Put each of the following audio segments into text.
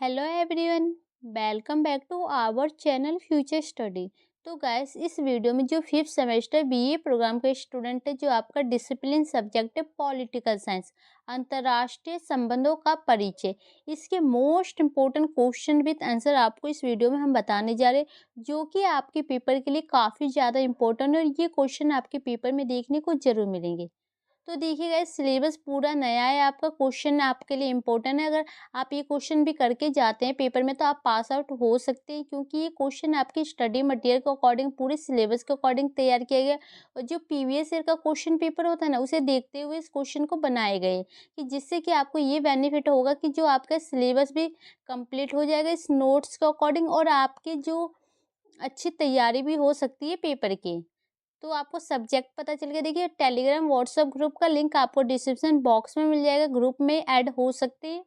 Hello everyone, welcome back to our channel future study. तो guys, इस video में जो फिफ्थ सेमेस्टर बीए प्रोग्राम के स्टूडेंट है, जो आपका डिसिप्लिन सब्जेक्ट है पॉलिटिकल साइंस, अंतर्राष्ट्रीय संबंधों का परिचय, इसके most important question with answer आपको इस वीडियो में हम बताने जा रहे हैं, जो कि आपके पेपर के लिए काफ़ी ज़्यादा इंपॉर्टेंट है और ये क्वेश्चन आपके पेपर में देखने को जरूर मिलेंगे। तो देखिएगा, इस सिलेबस पूरा नया है, आपका क्वेश्चन आपके लिए इम्पोर्टेंट है। अगर आप ये क्वेश्चन भी करके जाते हैं पेपर में तो आप पास आउट हो सकते हैं, क्योंकि ये क्वेश्चन आपकी स्टडी मटेरियल के अकॉर्डिंग, पूरे सिलेबस के अकॉर्डिंग तैयार किया गया। और जो प्रीवियस ईयर का क्वेश्चन पेपर होता है ना, उसे देखते हुए इस क्वेश्चन को बनाए गए, कि जिससे कि आपको ये बेनिफिट होगा कि जो आपका सिलेबस भी कंप्लीट हो जाएगा इस नोट्स के अकॉर्डिंग, और आपकी जो अच्छी तैयारी भी हो सकती है पेपर की। तो आपको सब्जेक्ट पता चल गया। देखिए, टेलीग्राम व्हाट्सएप ग्रुप का लिंक आपको डिस्क्रिप्शन बॉक्स में मिल जाएगा, ग्रुप में ऐड हो सकते हैं।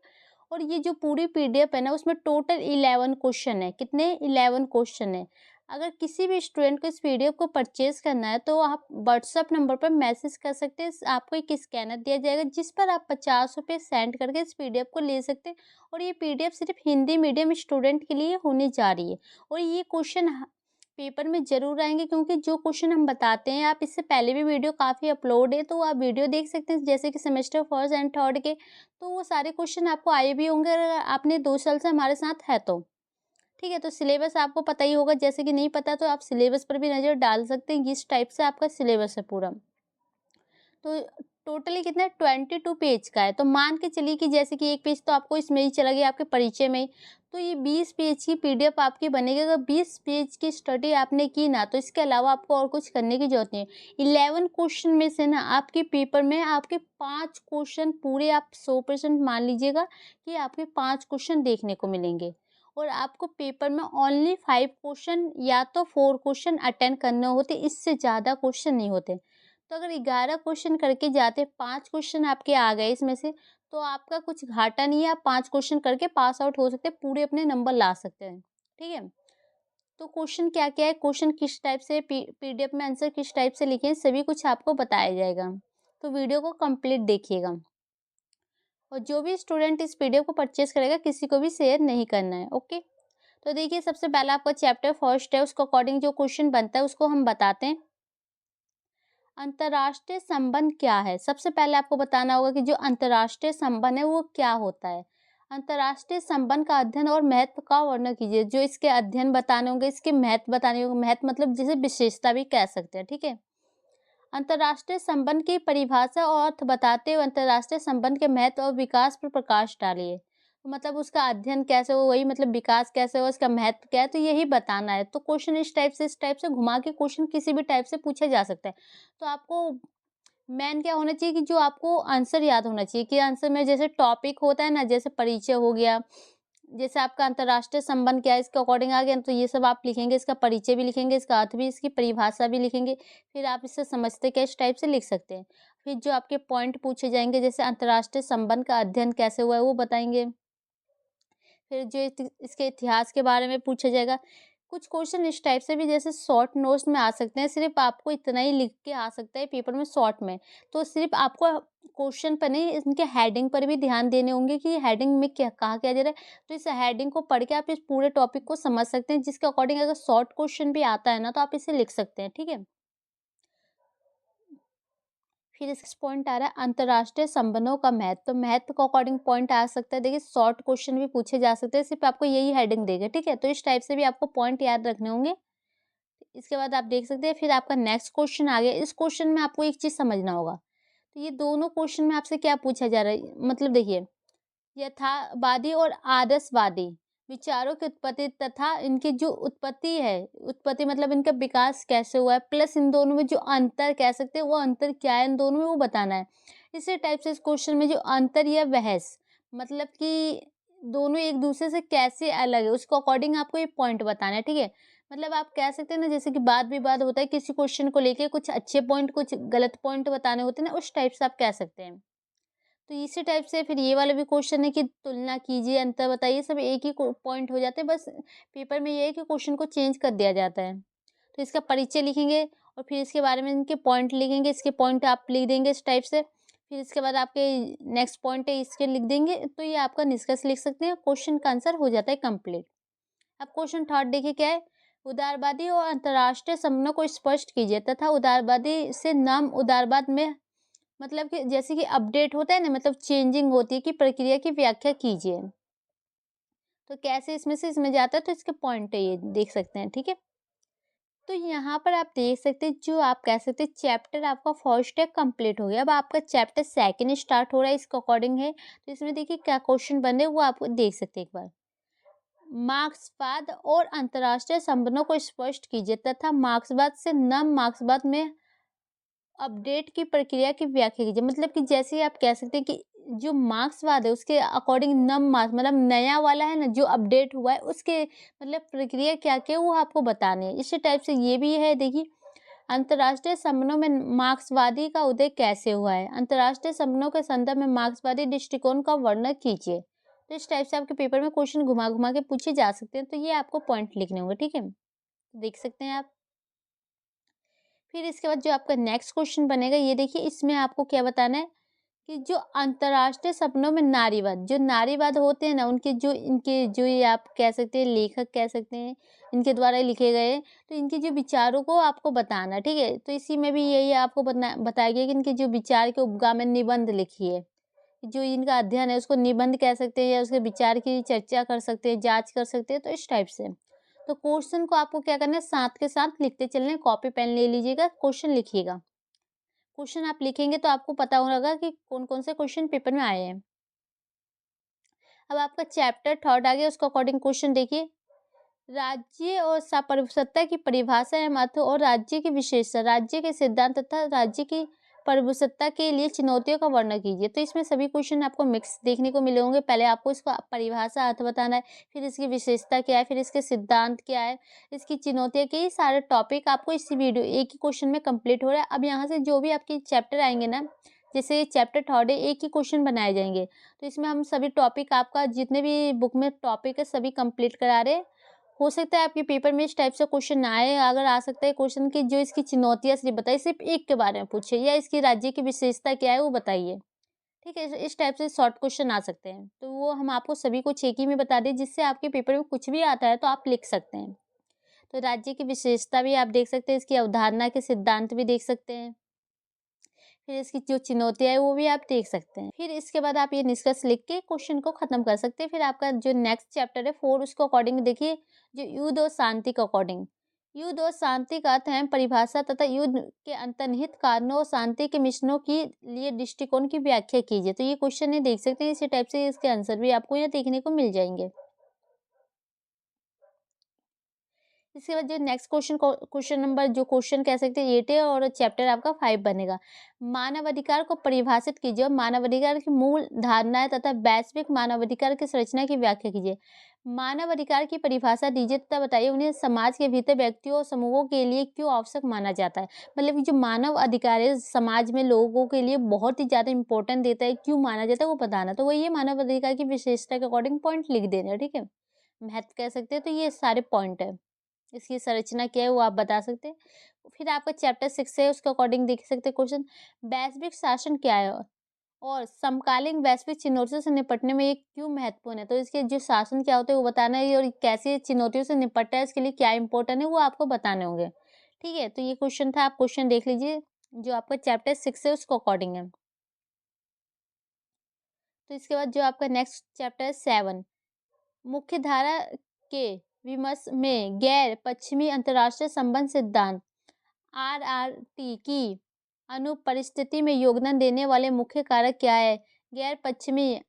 और ये जो पूरी पीडीएफ है ना, उसमें टोटल 11 क्वेश्चन है। कितने? 11 क्वेश्चन है। अगर किसी भी स्टूडेंट को इस पीडीएफ को परचेज करना है तो आप व्हाट्सएप नंबर पर मैसेज कर सकते हैं। आपको एक स्कैनर दिया जाएगा जिस पर आप 50 रुपये सेंड करके इस पीडीएफ को ले सकते हैं। और ये पीडीएफ सिर्फ हिंदी मीडियम स्टूडेंट के लिए होने जा रही है। और ये क्वेश्चन पेपर में ज़रूर आएँगे, क्योंकि जो क्वेश्चन हम बताते हैं, आप इससे पहले भी वीडियो काफ़ी अपलोड है, तो आप वीडियो देख सकते हैं, जैसे कि सेमेस्टर फर्स्ट एंड थर्ड के। तो वो सारे क्वेश्चन आपको आए भी होंगे अगर आपने 2 साल से हमारे साथ है तो। ठीक है? तो सिलेबस आपको पता ही होगा, जैसे कि नहीं पता तो आप सिलेबस पर भी नज़र डाल सकते हैं, इस टाइप से आपका सिलेबस है पूरा। तो टोटली कितना है? 22 पेज का है। तो मान के चलिए कि जैसे कि 1 पेज तो आपको इसमें ही चला गया, आपके परिचय में ही। तो ये 20 पेज की पीडीएफ आपकी बनेगी। अगर 20 पेज की स्टडी आपने की ना, तो इसके अलावा आपको और कुछ करने की ज़रूरत नहीं है। 11 क्वेश्चन में से ना आपके पेपर में आपके 5 क्वेश्चन पूरे, आप 100% मान लीजिएगा कि आपके 5 क्वेश्चन देखने को मिलेंगे। और आपको पेपर में ओनली 5 क्वेश्चन या तो 4 क्वेश्चन अटेंड करने होते, इससे ज़्यादा क्वेश्चन नहीं होते। तो अगर 11 क्वेश्चन करके जाते, 5 क्वेश्चन आपके आ गए इसमें से, तो आपका कुछ घाटा नहीं है। आप 5 क्वेश्चन करके पास आउट हो सकते हैं, पूरे अपने नंबर ला सकते हैं। ठीक है? तो क्वेश्चन क्या-क्या है, क्वेश्चन किस टाइप से, पीडीएफ में आंसर किस टाइप से लिखें, सभी कुछ आपको बताया जाएगा। तो वीडियो को कंप्लीट देखिएगा। और जो भी स्टूडेंट इस पीडीएफ को परचेज़ करेगा, किसी को भी शेयर नहीं करना है। ओके? तो देखिए, सबसे पहला आपका चैप्टर फर्स्ट है, उसके अकॉर्डिंग जो क्वेश्चन बनता है उसको हम बताते हैं। अंतर्राष्ट्रीय संबंध क्या है? सबसे पहले आपको बताना होगा कि जो अंतर्राष्ट्रीय संबंध है वो क्या होता है। अंतर्राष्ट्रीय संबंध का अध्ययन और महत्व का वर्णन कीजिए। जो इसके अध्ययन बताने होंगे, इसके महत्व बताने होंगे। महत्व मतलब जिसे विशेषता भी कह सकते हैं। ठीक है? अंतर्राष्ट्रीय संबंध की परिभाषा और अर्थ बताते हुए अंतर्राष्ट्रीय संबंध के महत्व और विकास पर प्रकाश डालिए। तो मतलब उसका अध्ययन कैसे हो, वही मतलब विकास कैसे हो, इसका महत्व क्या है, तो यही बताना है। तो क्वेश्चन इस टाइप से घुमा के क्वेश्चन किसी भी टाइप से पूछा जा सकता है। तो आपको मेन क्या होना चाहिए कि जो आपको आंसर याद होना चाहिए, कि आंसर में जैसे टॉपिक होता है ना, जैसे परिचय हो गया, जैसे आपका अंतर्राष्ट्रीय संबंध क्या है, इसके अकॉर्डिंग आ गया, तो ये सब आप लिखेंगे, इसका परिचय भी लिखेंगे, इसका अर्थ भी, इसकी परिभाषा भी लिखेंगे। फिर आप इससे समझते क्या, इस टाइप से लिख सकते हैं। फिर जो आपके पॉइंट पूछे जाएंगे, जैसे अंतर्राष्ट्रीय संबंध का अध्ययन कैसे हुआ है वो बताएंगे। फिर जो इसके इतिहास के बारे में पूछा जाएगा। कुछ क्वेश्चन इस टाइप से भी जैसे शॉर्ट नोट्स में आ सकते हैं, सिर्फ आपको इतना ही लिख के आ सकता है पेपर में शॉर्ट में। तो सिर्फ आपको क्वेश्चन पर नहीं, इनके हेडिंग पर भी ध्यान देने होंगे कि हेडिंग में क्या कहा क्या जा रहा है। तो इस हेडिंग को पढ़ के आप इस पूरे टॉपिक को समझ सकते हैं, जिसके अकॉर्डिंग अगर शॉर्ट क्वेश्चन भी आता है ना, तो आप इसे लिख सकते हैं। ठीक है? फिर इस पॉइंट आ रहा है अंतर्राष्ट्रीय संबंधों का महत्व। तो महत्व के अकॉर्डिंग पॉइंट आ सकता है। देखिए, शॉर्ट क्वेश्चन भी पूछे जा सकते हैं, सिर्फ आपको यही हेडिंग देगा। ठीक है? तो इस टाइप से भी आपको पॉइंट याद रखने होंगे। इसके बाद आप देख सकते हैं, फिर आपका नेक्स्ट क्वेश्चन आ गया। इस क्वेश्चन में आपको एक चीज समझना होगा। तो ये दोनों क्वेश्चन में आपसे क्या पूछा जा रहा है, मतलब देखिए, यथावादी और आदर्शवादी विचारों की उत्पत्ति तथा इनकी जो उत्पत्ति है, उत्पत्ति मतलब इनका विकास कैसे हुआ है, प्लस इन दोनों में जो अंतर कह सकते हैं, वो अंतर क्या है इन दोनों में, वो बताना है। इसी टाइप से इस क्वेश्चन में जो अंतर या बहस, मतलब कि दोनों एक दूसरे से कैसे अलग है, उसको अकॉर्डिंग आपको ये पॉइंट बताना है। ठीक है? मतलब आप कह सकते हैं ना, जैसे कि वाद विवाद होता है किसी क्वेश्चन को लेके, कुछ अच्छे पॉइंट कुछ गलत पॉइंट बताने होते हैं ना, उस टाइप से आप कह सकते हैं। तो इसी टाइप से फिर ये वाला भी क्वेश्चन है कि तुलना कीजिए, अंतर बताइए, सब एक ही पॉइंट हो जाते हैं। बस पेपर में ये है कि क्वेश्चन को चेंज कर दिया जाता है। तो इसका परिचय लिखेंगे और फिर इसके बारे में इनके पॉइंट लिखेंगे, इसके पॉइंट आप लिख देंगे इस टाइप से। फिर इसके बाद आपके नेक्स्ट पॉइंट है, इसके लिख देंगे तो ये आपका निष्कर्ष लिख सकते हैं, क्वेश्चन का आंसर हो जाता है कंप्लीट। अब क्वेश्चन थर्ड देखिए क्या है, उदारवादी और अंतर्राष्ट्रीय संबंधों को स्पष्ट कीजिए तथा उदारवादी से नाम उदारवाद में मतलब कि जैसे कि अपडेट होता है ना, मतलब चेंजिंग होती है कि प्रक्रिया की व्याख्या कीजिए। तो कैसे इसमें से इसमें जाता है, तो इसके पॉइंट है ये देख सकते हैं, ठीक है। तो यहाँ पर आप देख सकते हैं, जो आप कह सकते हैं चैप्टर आपका फर्स्ट है कंप्लीट हो गया। अब आपका चैप्टर सेकंड स्टार्ट हो रहा है, इसके अकॉर्डिंग है। तो इसमें देखिए क्या क्वेश्चन बन रहे हैं वो आपको देख सकते हैं एक बार। मार्क्सवाद और अंतर्राष्ट्रीय संबंधों को स्पष्ट कीजिए तथा मार्क्सवाद से नव मार्क्सवाद में अपडेट की प्रक्रिया की व्याख्या कीजिए। मतलब कि जैसे आप कह सकते हैं कि जो मार्क्सवाद है उसके अकॉर्डिंग नव मार्क्स मतलब नया वाला है ना, जो अपडेट हुआ है उसके मतलब प्रक्रिया क्या क्या वो आपको बतानी है। इसी टाइप से ये भी है, देखिए अंतर्राष्ट्रीय संबंधों में मार्क्सवादी का उदय कैसे हुआ है, अंतर्राष्ट्रीय संबंधों के संदर्भ में मार्क्सवादी दृष्टिकोण का वर्णन कीजिए। तो इस टाइप से आपके पेपर में क्वेश्चन घुमा घुमा के पूछे जा सकते हैं, तो ये आपको पॉइंट लिखने होंगे, ठीक है, देख सकते हैं आप। फिर इसके बाद जो आपका नेक्स्ट क्वेश्चन बनेगा, ये देखिए इसमें आपको क्या बताना है कि जो अंतर्राष्ट्रीय सपनों में नारीवाद, जो नारीवाद होते हैं ना, उनके जो इनके जो ये आप कह सकते हैं लेखक कह सकते हैं, इनके द्वारा लिखे गए, तो इनके जो विचारों को आपको बताना, ठीक है। तो इसी में भी यही आपको बताया गया कि इनके जो विचार के उपगा में निबंध लिखिए। जो इनका अध्ययन है उसको निबंध कह सकते हैं, या उसके विचार की चर्चा कर सकते हैं, जांच कर सकते हैं, तो इस टाइप से। तो क्वेश्चन को आपको क्या करना है, साथ के साथ लिखते चलना, कॉपी पेन ले लीजिएगा, क्वेश्चन लिखिएगा। क्वेश्चन आप लिखेंगे तो आपको पता होगा कि कौन कौन से क्वेश्चन पेपर में आए हैं। अब आपका चैप्टर थर्ड आ गया, उसको अकॉर्डिंग क्वेश्चन देखिए। राज्य और सार्वभौमिकता की परिभाषा एवं अर्थ और राज्य की विशेषता, राज्य के सिद्धांत तथा राज्य की सार्वभौमिकता के लिए चुनौतियों का वर्णन कीजिए। तो इसमें सभी क्वेश्चन आपको मिक्स देखने को मिले होंगे। पहले आपको इसका परिभाषा अर्थ बताना है, फिर इसकी विशेषता क्या है, फिर इसके सिद्धांत क्या है, इसकी चुनौतियाँ क्या है, ये सारे टॉपिक आपको इसी वीडियो एक ही क्वेश्चन में कंप्लीट हो रहा है। अब यहाँ से जो भी आपके चैप्टर आएंगे ना, जैसे ये चैप्टर थर्ड है, एक ही क्वेश्चन बनाए जाएंगे। तो इसमें हम सभी टॉपिक आपका जितने भी बुक में टॉपिक है सभी कंप्लीट करा रहे हैं। हो सकता है आपके पेपर में इस टाइप से क्वेश्चन ना आए, अगर आ सकता है क्वेश्चन की जो इसकी चुनौतियाँ सिर्फ बताइए, सिर्फ एक के बारे में पूछिए, या इसकी राज्य की विशेषता क्या है वो बताइए, ठीक है। इस टाइप से शॉर्ट क्वेश्चन आ सकते हैं, तो वो हम आपको सभी को एक ही में बता दें, जिससे आपके पेपर में कुछ भी आता है तो आप लिख सकते हैं। तो राज्य की विशेषता भी आप देख सकते हैं, इसकी अवधारणा के सिद्धांत भी देख सकते हैं, फिर इसकी जो चुनौतियाँ है वो भी आप देख सकते हैं। फिर इसके बाद आप ये निष्कर्ष लिख के क्वेश्चन को खत्म कर सकते हैं। फिर आपका जो नेक्स्ट चैप्टर है फोर, उसको अकॉर्डिंग देखिए, जो युद्ध और शांति के अकॉर्डिंग। युद्ध और शांति का अर्थ है परिभाषा तथा युद्ध के अंतर्निहित कारणों और शांति के मिशनों की लिए दृष्टिकोण की व्याख्या कीजिए। तो ये क्वेश्चन है देख सकते हैं, इसी टाइप से इसके आंसर भी आपको यहाँ देखने को मिल जाएंगे। इसके बाद जो नेक्स्ट क्वेश्चन नंबर जो क्वेश्चन कह सकते हैं 8 है, और चैप्टर आपका 5 बनेगा। मानवाधिकार को परिभाषित कीजिए और मानवाधिकार की मूल धारणाएं तथा वैश्विक मानवाधिकार की संरचना की व्याख्या कीजिए। मानवाधिकार की परिभाषा दीजिए तथा बताइए उन्हें समाज के भीतर व्यक्तियों और समूहों के लिए क्यों आवश्यक माना जाता है। मतलब कि जो मानव अधिकार है समाज में लोगों के लिए बहुत ही ज्यादा इंपॉर्टेंट देता है, क्यों माना जाता है वो बताना। तो वही है मानव अधिकार की विशेषता के अकॉर्डिंग पॉइंट लिख देना, ठीक है। महत्व कह सकते हैं, तो ये सारे पॉइंट है। इसकी संरचना क्या है वो आप बता सकते हैं। फिर आपका चैप्टर 6 है, उसके अकॉर्डिंग देख सकते हैं क्वेश्चन। वैश्विक शासन क्या है और समकालीन वैश्विक चुनौतियों से निपटने में ये क्यों महत्वपूर्ण है। तो इसके जो शासन क्या होते हैं वो बताना है, और कैसे चुनौतियों से निपटता है इसके लिए क्या इंपॉर्टेंट है वो आपको बताने होंगे, ठीक है। तो ये क्वेश्चन था, आप क्वेश्चन देख लीजिए जो आपका चैप्टर 6 है उसको अकॉर्डिंग है। तो इसके बाद जो आपका नेक्स्ट चैप्टर है 7, मुख्य धारा के विमर्श में गैर पश्चिमी अंतर्राष्ट्रीय संबंध सिद्धांत आरआरटी की अनुपस्थिति में योगदान देने वाले मुख्य कारक क्या है। गैर पश्चिमी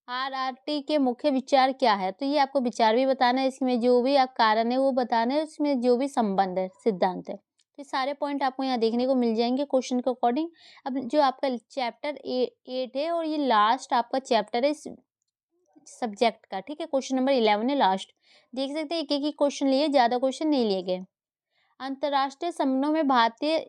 आरआरटी के मुख्य विचार क्या है। तो ये आपको विचार भी बताना है, इसमें जो भी आप कारण है वो बताना है, इसमें जो भी संबंध है सिद्धांत है। तो ये सारे पॉइंट आपको यहाँ देखने को मिल जाएंगे क्वेश्चन के अकॉर्डिंग। अब जो आपका चैप्टर 8 है और ये लास्ट आपका चैप्टर है इस सब्जेक्ट का, ठीक है। क्वेश्चन नंबर 11 है लास्ट, देख सकते हैं एक एक ही क्वेश्चन लिए, ज्यादा क्वेश्चन नहीं लिए गए। अंतर्राष्ट्रीय संबंधों में भारतीय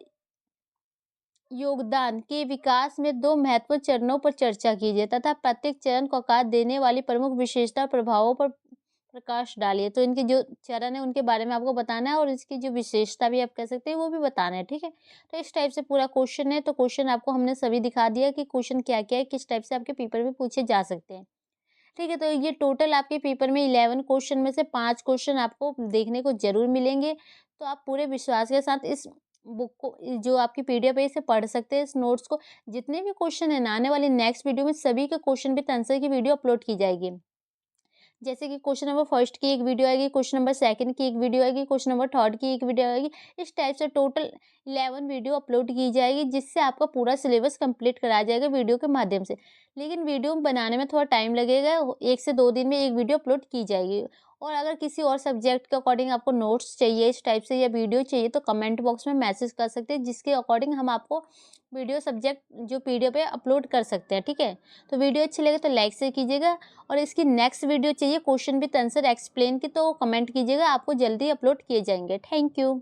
योगदान के विकास में दो महत्वपूर्ण चरणों पर चर्चा कीजिए तथा प्रत्येक चरण को आकार देने वाली प्रमुख विशेषता और प्रभावों पर प्रकाश डालिए। तो इनके जो चरण है उनके बारे में आपको बताना है और इसकी जो विशेषता भी आप कह सकते हैं वो भी बताना है, ठीक है। तो इस टाइप से पूरा क्वेश्चन है। तो क्वेश्चन आपको हमने सभी दिखा दिया कि क्वेश्चन क्या क्या है, किस टाइप से आपके पेपर में पूछे जा सकते हैं, ठीक है। तो ये टोटल आपके पेपर में 11 क्वेश्चन में से 5 क्वेश्चन आपको देखने को ज़रूर मिलेंगे। तो आप पूरे विश्वास के साथ इस बुक को, जो आपकी पीडीएफ है, इसे पढ़ सकते हैं, इस नोट्स को। जितने भी क्वेश्चन है ना, आने वाले नेक्स्ट वीडियो में सभी के क्वेश्चन विद आंसर की वीडियो अपलोड की जाएगी। जैसे कि क्वेश्चन नंबर फर्स्ट की एक वीडियो आएगी, क्वेश्चन नंबर सेकंड की एक वीडियो आएगी, क्वेश्चन नंबर थर्ड की एक वीडियो आएगी। इस टाइप से टोटल 11 वीडियो अपलोड की जाएगी, जिससे आपका पूरा सिलेबस कंप्लीट कराया जाएगा वीडियो के माध्यम से। लेकिन वीडियो बनाने में थोड़ा टाइम लगेगा, 1 से 2 दिन में एक वीडियो अपलोड की जाएगी। और अगर किसी और सब्जेक्ट के अकॉर्डिंग आपको नोट्स चाहिए इस टाइप से या वीडियो चाहिए, तो कमेंट बॉक्स में मैसेज कर सकते हैं, जिसके अकॉर्डिंग हम आपको वीडियो सब्जेक्ट जो पीडीएफ है अपलोड कर सकते हैं, ठीक है। तो वीडियो अच्छी लगे तो लाइक से कीजिएगा, और इसकी नेक्स्ट वीडियो चाहिए क्वेश्चन विद आंसर एक्सप्लेन की, तो कमेंट कीजिएगा, आपको जल्दी अपलोड किए जाएंगे। Thank you.